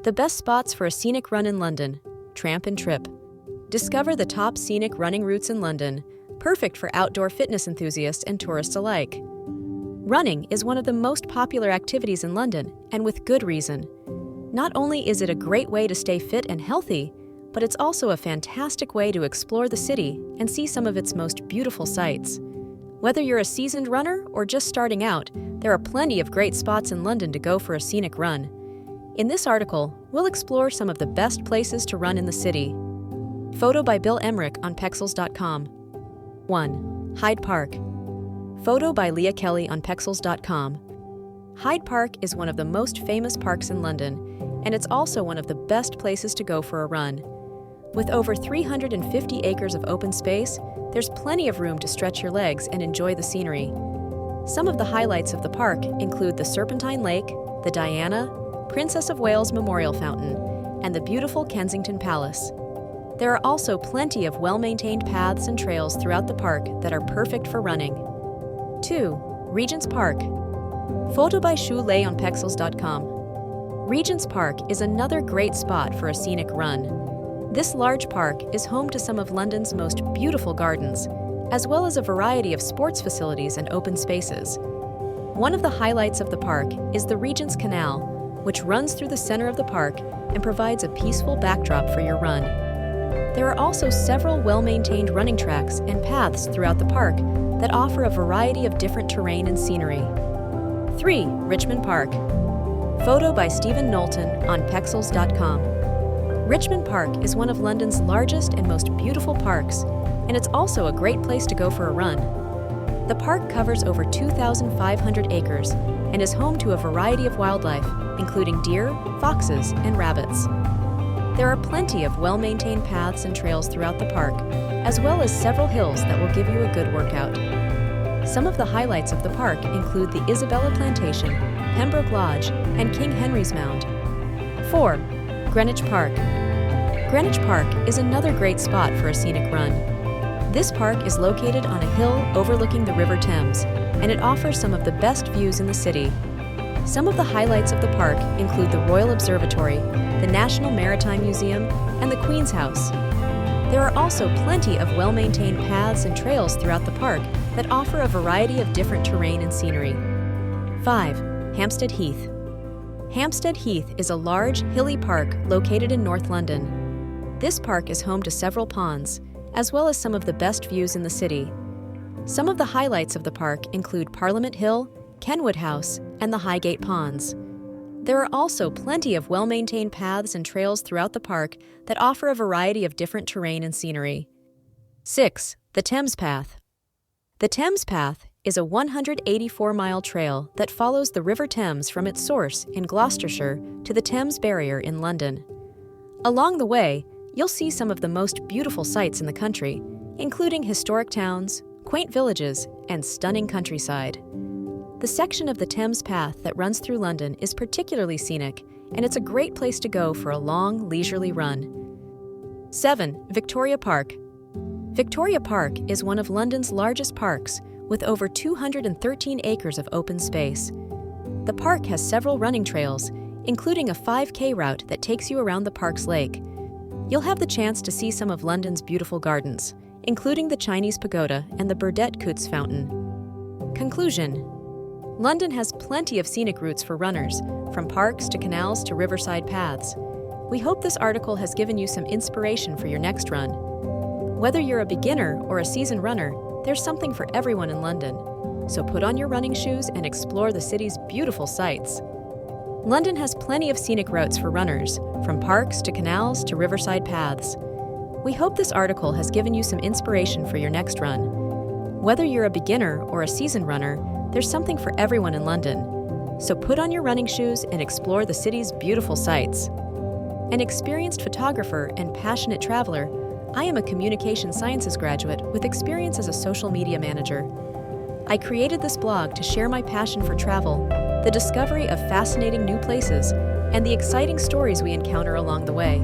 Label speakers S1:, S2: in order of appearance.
S1: The best spots for a scenic run in London. Tramp and trip. Discover the top scenic running routes in London, perfect for outdoor fitness enthusiasts and tourists alike. Running is one of the most popular activities in London, and with good reason. Not only is it a great way to stay fit and healthy, but it's also a fantastic way to explore the city and see some of its most beautiful sights. Whether you're a seasoned runner or just starting out, there are plenty of great spots in London to go for a scenic run. In this article, we'll explore some of the best places to run in the city. Photo by Bill Emmerich on Pexels.com. 1. Hyde Park. Photo by Leah Kelly on Pexels.com. Hyde Park is one of the most famous parks in London, and it's also one of the best places to go for a run. With over 350 acres of open space, there's plenty of room to stretch your legs and enjoy the scenery. Some of the highlights of the park include the Serpentine Lake, the Diana, Princess of Wales Memorial Fountain, and the beautiful Kensington Palace. There are also plenty of well-maintained paths and trails throughout the park that are perfect for running. 2. Regent's Park. Photo by Shu Lei on Pexels.com. Regent's Park is another great spot for a scenic run. This large park is home to some of London's most beautiful gardens, as well as a variety of sports facilities and open spaces. One of the highlights of the park is the Regent's Canal, which runs through the center of the park and provides a peaceful backdrop for your run. There are also several well-maintained running tracks and paths throughout the park that offer a variety of different terrain and scenery. 3. Richmond Park. Photo by Stephen Knowlton on Pexels.com. Richmond Park is one of London's largest and most beautiful parks, and it's also a great place to go for a run. The park covers over 2,500 acres and is home to a variety of wildlife, including deer, foxes, and rabbits. There are plenty of well-maintained paths and trails throughout the park, as well as several hills that will give you a good workout. Some of the highlights of the park include the Isabella Plantation, Pembroke Lodge, and King Henry's Mound. 4. Greenwich Park. Greenwich Park is another great spot for a scenic run. This park is located on a hill overlooking the River Thames, and it offers some of the best views in the city. Some of the highlights of the park include the Royal Observatory, the National Maritime Museum, and the Queen's House. There are also plenty of well-maintained paths and trails throughout the park that offer a variety of different terrain and scenery. 5. Hampstead Heath. Hampstead Heath is a large, hilly park located in North London. This park is home to several ponds, as well as some of the best views in the city. Some of the highlights of the park include Parliament Hill, Kenwood House, and the Highgate Ponds. There are also plenty of well-maintained paths and trails throughout the park that offer a variety of different terrain and scenery. 6. The Thames Path. The Thames Path is a 184-mile trail that follows the River Thames from its source in Gloucestershire to the Thames Barrier in London. Along the way, you'll see some of the most beautiful sights in the country, including historic towns, quaint villages, and stunning countryside. The section of the Thames Path that runs through London is particularly scenic, and it's a great place to go for a long, leisurely run. 7. Victoria Park. Victoria Park is one of London's largest parks, with over 213 acres of open space. The park has several running trails, including a 5K route that takes you around the park's lake. You'll have the chance to see some of London's beautiful gardens, including the Chinese Pagoda and the Burdett Coutts Fountain. Conclusion. London has plenty of scenic routes for runners, from parks to canals to riverside paths. We hope this article has given you some inspiration for your next run. Whether you're a beginner or a seasoned runner, there's something for everyone in London. So put on your running shoes and explore the city's beautiful sights. London has plenty of scenic routes for runners, from parks to canals to riverside paths. We hope this article has given you some inspiration for your next run. Whether you're a beginner or a seasoned runner, there's something for everyone in London. So put on your running shoes and explore the city's beautiful sights. An experienced photographer and passionate traveler, I am a communication sciences graduate with experience as a social media manager. I created this blog to share my passion for travel, the discovery of fascinating new places, and the exciting stories we encounter along the way.